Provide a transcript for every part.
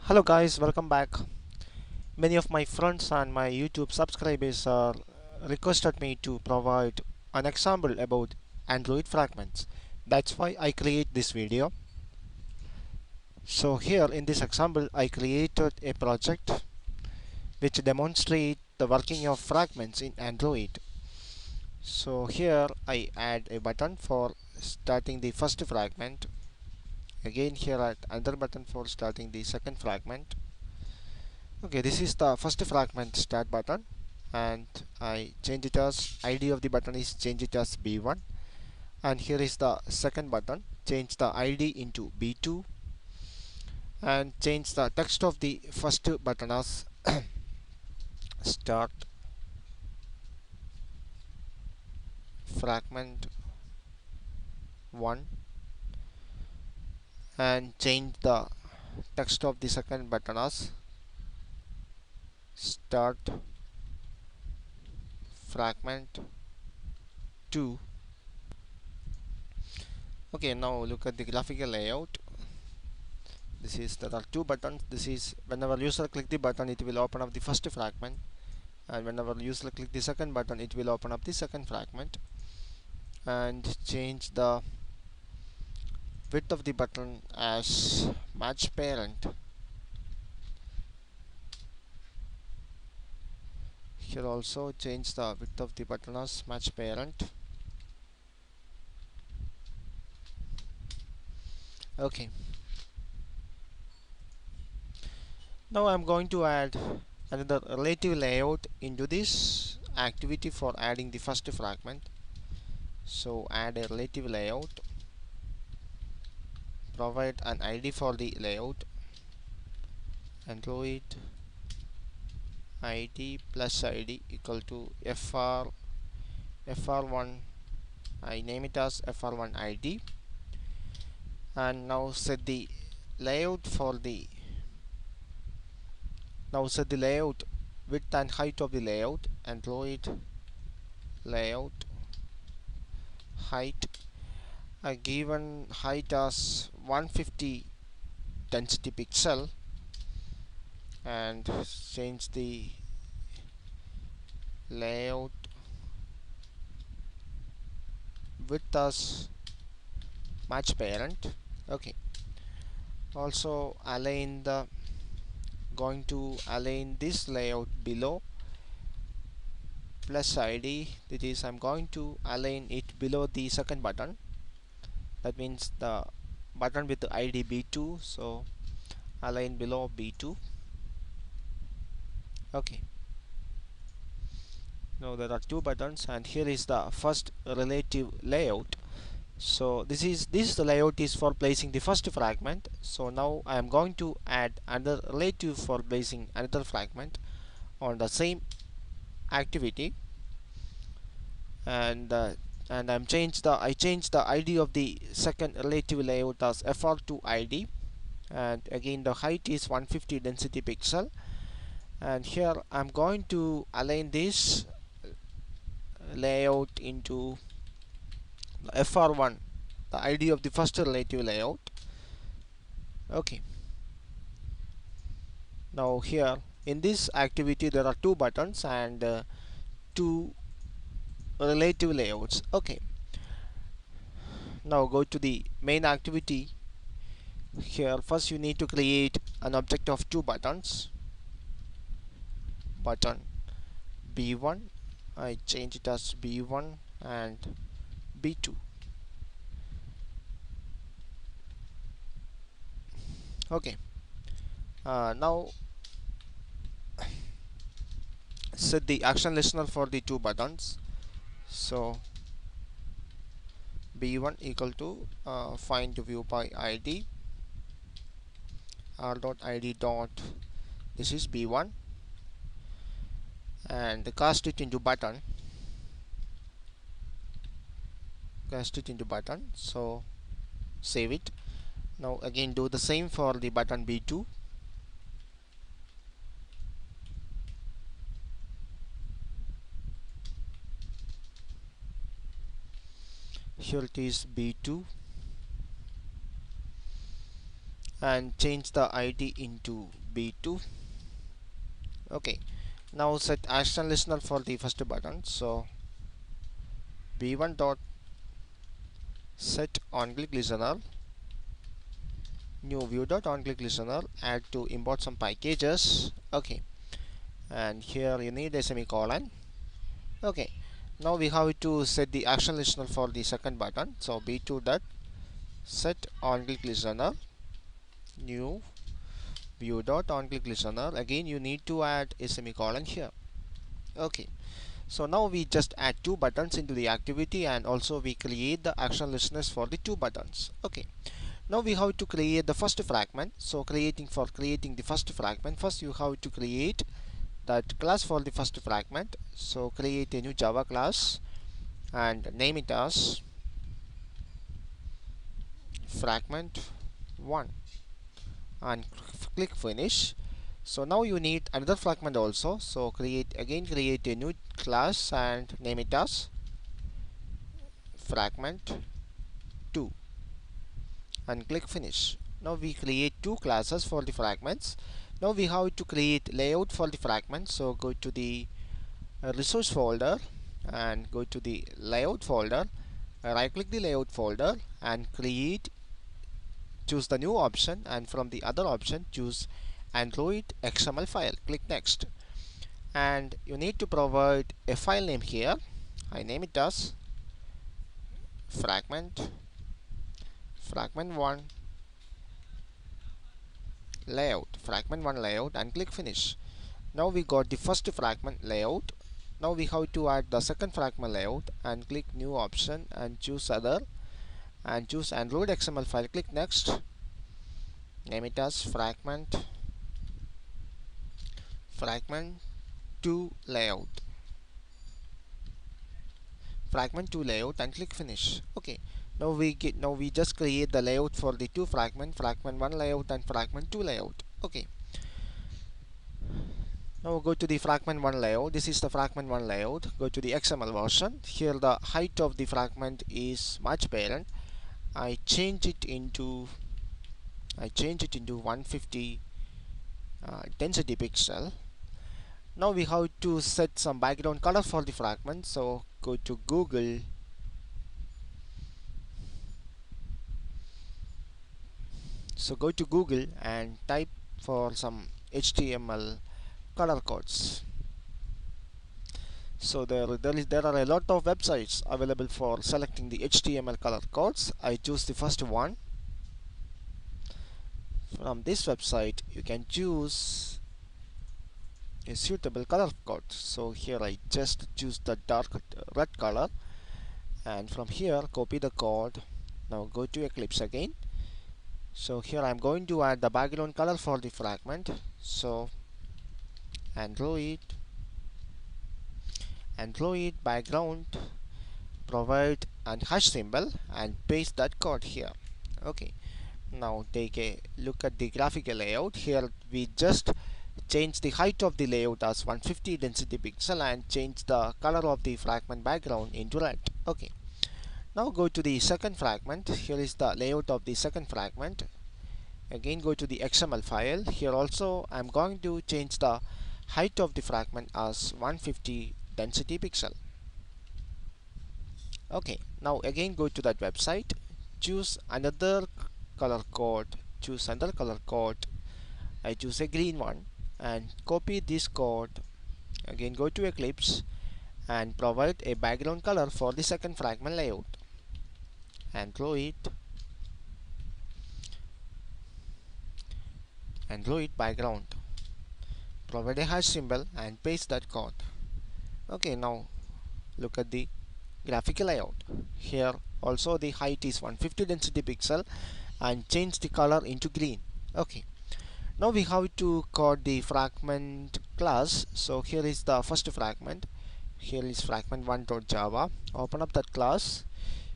Hello guys, welcome back. Many of my friends and my YouTube subscribers requested me to provide an example about Android fragments. That's why I create this video. So here in this example I created a project which demonstrates the working of fragments in Android. So here I add a button for starting the first fragment. Again here I add another button for starting the second fragment. Okay, this is the first fragment start button, and I change it as ID of the button is change it as B1, and here is the second button, change the ID into B2, and change the text of the first button as start fragment 1, and change the text of the second button as start fragment 2. Okay, now look at the graphical layout. This is there are two buttons. This is whenever user click the button it will open up the first fragment, and whenever user click the second button it will open up the second fragment. And change the width of the button as match parent. Here also change the width of the button as match parent. Okay, now I'm going to add another relative layout into this activity for adding the first fragment. So add a relative layout, provide an ID for the layout, Android ID plus ID equal to fr1. I name it as fr1 ID, and now set the layout for the layout width and height of the layout, Android layout height, a given height as 150 density pixel, and change the layout width as match parent. Okay, also going to align this layout below plus ID, that is I'm going to align it below the second button, that means the button with the ID B2, so align below B2. Okay, now there are two buttons, and here is the first relative layout. So this layout is for placing the first fragment. So now I am going to add another relative for placing another fragment on the same activity, and I changed the ID of the second relative layout as fr2 ID, and again the height is 150 density pixel, and here I'm going to align this layout into fr1, the ID of the first relative layout. Okay, now here in this activity there are two buttons and two relative layouts. Okay, now go to the main activity. Here first you need to create an object of two buttons, button B1, I change it as B1, and B2. Okay, now set the action listener for the two buttons. So B1 equal to find view by ID, r.id dot, this is B1, and cast it into button, so save it. Now again do the same for the button B2. Here it is B2, and change the id into b2. Okay, now set action listener for the first button. So b1 dot set on click listener, new view dot on click listener, add to import some packages. Okay, and here you need a semicolon. Okay, now we have to set the action listener for the second button. So b2 dot set on click listener, new view dot on click listener. Again you need to add a semicolon here. Okay, so now we just add two buttons into the activity, and also we create the action listeners for the two buttons. Okay, now we have to create the first fragment. So creating the first fragment, first you have to create that class for the first fragment. So create a new Java class and name it as fragment1 and click finish. So now you need another fragment also. So create a new class and name it as fragment2 and click finish. Now we create two classes for the fragments. Now we have to create layout for the fragment. So go to the resource folder and go to the layout folder, right click the layout folder and choose the new option, and from the other option choose Android XML file. Click next, and you need to provide a file name here. I name it as fragment1 layout and click finish. Now we got the first fragment layout. Now we have to add the second fragment layout and click new option and choose other and choose Android XML file. Click next, name it as fragment2 layout and click finish. Okay, now we just create the layout for the two fragment1 layout and fragment2 layout. Okay, now go to the fragment1 layout. This is the fragment1 layout. Go to the XML version. Here the height of the fragment is much parent. I change it into 150 density pixel. Now we have to set some background color for the fragment. So go to Google and type for some HTML color codes. So there are a lot of websites available for selecting the HTML color codes. I choose the first one. From this website you can choose a suitable color code. So here I just choose the dark red color, and from here copy the code. Now go to Eclipse again. So here I'm going to add the background color for the fragment. So Android background, provide an hash symbol and paste that code here. Okay, now take a look at the graphical layout. Here we just change the height of the layout as 150 density pixel and change the color of the fragment background into red. Okay, now go to the second fragment. Here is the layout of the second fragment. Again go to the XML file. Here also I'm going to change the height of the fragment as 150 density pixel. Okay, now again go to that website, choose another color code, I choose a green one and copy this code. Again go to Eclipse and provide a background color for the second fragment layout. Android background, provide a hash symbol and paste that code. Okay, now look at the graphical layout. Here also the height is 150 density pixel and change the color into green. Okay, now we have to code the fragment class. So here is the first fragment. Here is fragment1.java. Open up that class.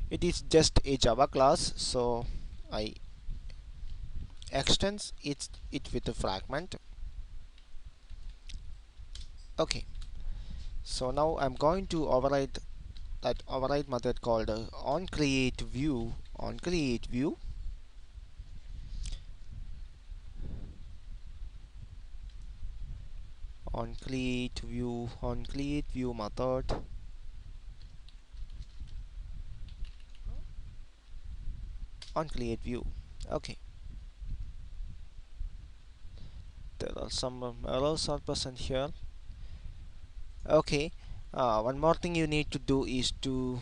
It is just a Java class, so I extends it with a fragment. Okay, so now I'm going to override that override method called on create view. on create view method, on create view. Okay, there are some errors are present here. Okay, one more thing you need to do is to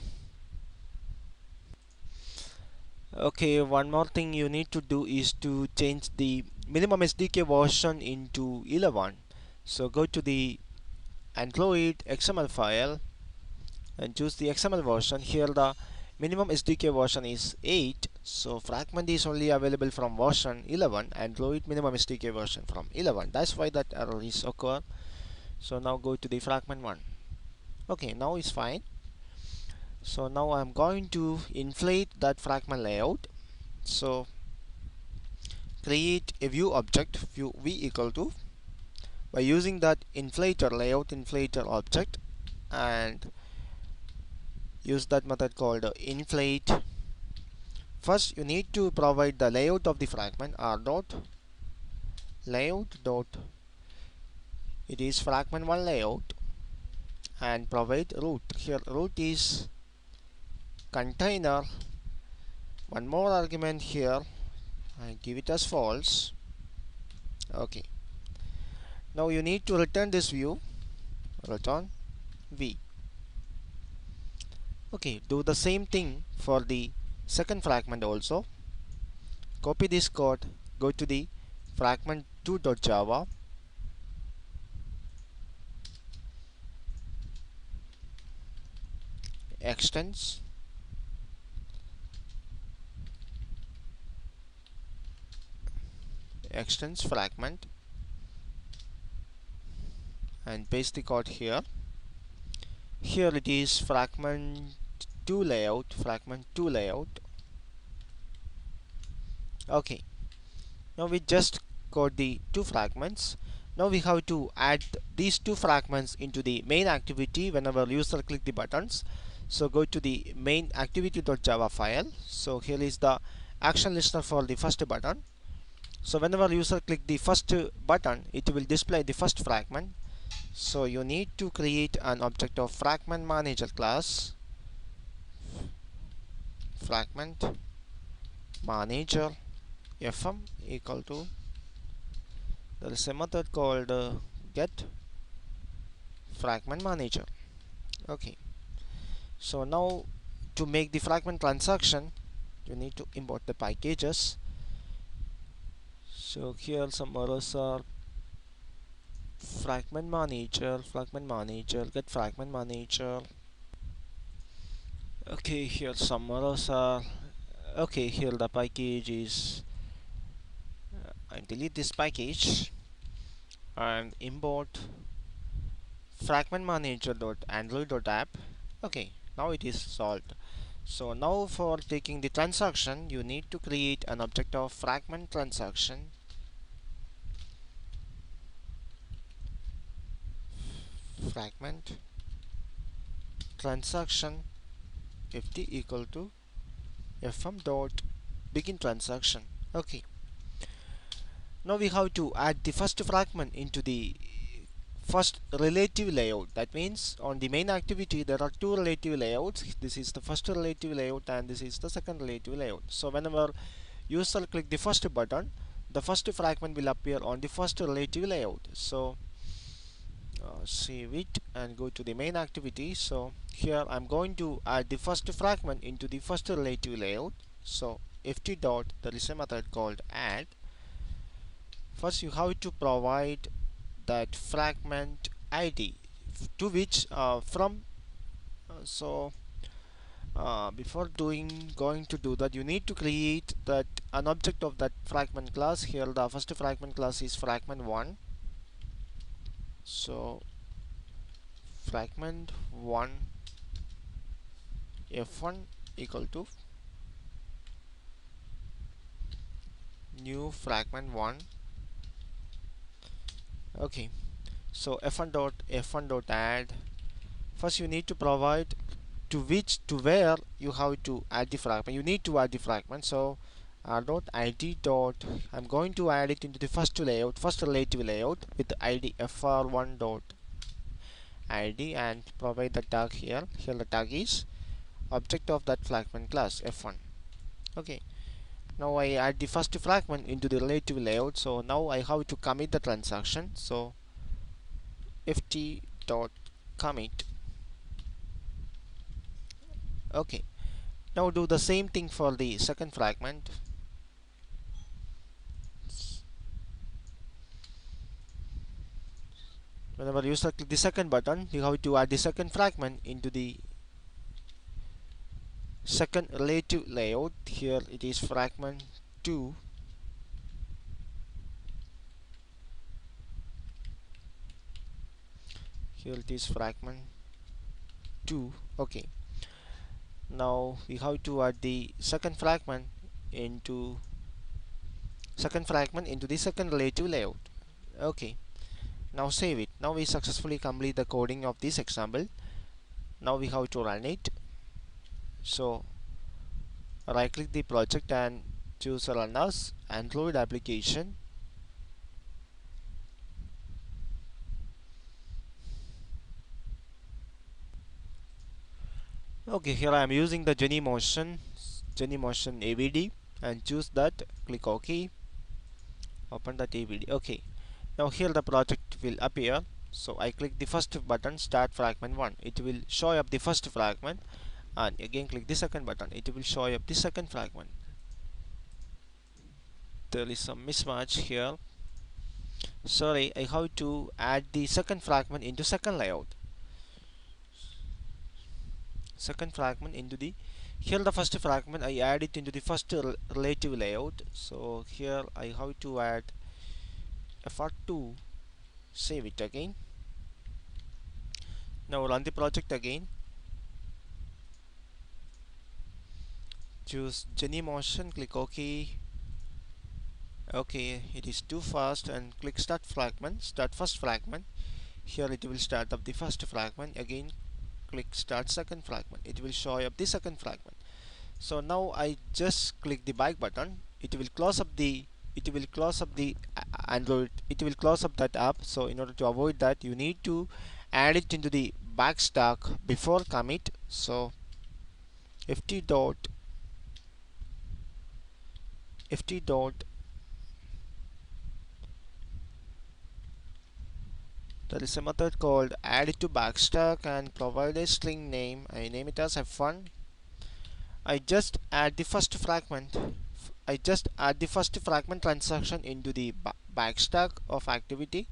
one more thing you need to do is to change the minimum SDK version into 11. So go to the Android XML file and choose the XML version. Here the minimum SDK version is 8, so Fragment is only available from version 11, Android minimum SDK version from 11. That's why that error is occur. So now go to the Fragment one. Okay, now it's fine. So now I'm going to inflate that Fragment layout. So create a view object, view v equal to, by using that inflator layout inflator object, and use that method called inflate. First you need to provide the layout of the fragment, r dot layout dot, it is fragment 1 layout, and provide root. Here root is container. One more argument here, I give it as false. Okay, now you need to return this view, return v. Okay, do the same thing for the second fragment also. Copy this code, go to the fragment2.java, extends, fragment, and paste the code here. Here it is fragment 2 layout, Okay, now we just got the two fragments. Now we have to add these two fragments into the main activity whenever user click the buttons. So go to the main activity.java file. So here is the action listener for the first button. So whenever user click the first button, it will display the first fragment. So you need to create an object of fragment manager class, fragment manager fm equal to, there is a method called get fragment manager. Okay, so now to make the fragment transaction you need to import the packages. So here some errors are fragment manager, get fragment manager. Okay, here some errors are, okay, here the package is, I delete this package and import fragment manager.android.app. Okay, now it is solved. So now for taking the transaction you need to create an object of fragment transaction, fragment transaction ft equal to fm dot begin transaction. Okay, now we have to add the first fragment into the first relative layout. That means on the main activity there are two relative layouts. This is the first relative layout and this is the second relative layout. So whenever user click the first button, the first fragment will appear on the first relative layout. So save it and go to the main activity. So here I'm going to add the first fragment into the first relative layout. So ft dot, there is a method called add. First you have to provide that fragment id to which before going to do that you need to create that an object of that fragment class. Here the first fragment class is fragment 1. So fragment 1 f1 equal to new fragment 1. Okay, so f1 dot add. First you need to provide to where you have to add the fragment. You need to add the fragment. So r.id dot, I'm going to add it into the first layout, first relative layout with the id fr1 dot id, and provide the tag here. Here the tag is object of that fragment class f1. Okay, now I add the first fragment into the relative layout. So now I have to commit the transaction. So ft dot commit. Okay, now do the same thing for the second fragment. Whenever you click the second button, you have to add the second fragment into the second relative layout. Here it is fragment 2. Here it is fragment 2. Okay, now we have to add the second fragment into the second relative layout. Okay, now save it. Now we successfully complete the coding of this example. Now we have to run it. So right click the project and choose run as Android application. Okay, here I am using the json AVD, and choose that, click OK, open that AVD. Okay, now here the project will appear. So I click the first button, start fragment 1, it will show up the first fragment, and again click the second button, it will show up the second fragment. There is some mismatch here. Sorry, I have to add the second fragment into second layout. Second fragment into the, here the first fragment I add it into the first relative layout. So here I have to add fr2, save it again. Now run the project again, choose Genymotion, click OK. Okay, it is too fast, and click start fragment, start first fragment. Here it will start up the first fragment. Again click start second fragment, it will show up the second fragment. So now I just click the back button, it will close up the Android, it will close up that app. So in order to avoid that, you need to add it into the back stack before commit. So ft dot there is a method called add it to backstack, and provide a string name. I name it as f1. I just add the first fragment transaction into the backstack of activity.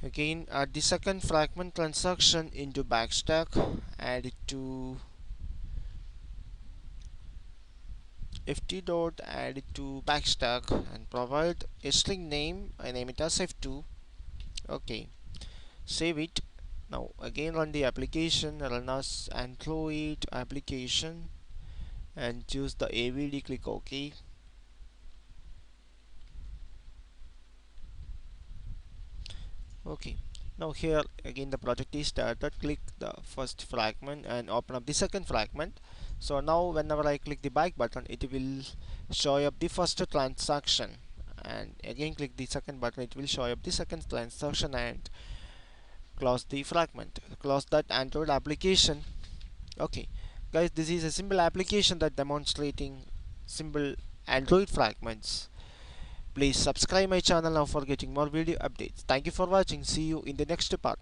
Again add the second fragment transaction into backstack, add it to ft dot add it to backstack, and provide a string name. I name it as f2. Okay, save it. Now again run the application, run as Android application, and choose the AVD, click OK. Okay, now here again the project is started. Click the first fragment and open up the second fragment. So now whenever I click the back button, it will show up the first transaction, and again click the second button, it will show up the second transaction, and close the fragment, close that Android application. Okay guys, this is a simple application that demonstrating simple Android fragments. Please subscribe my channel now for getting more video updates. Thank you for watching. See you in the next part.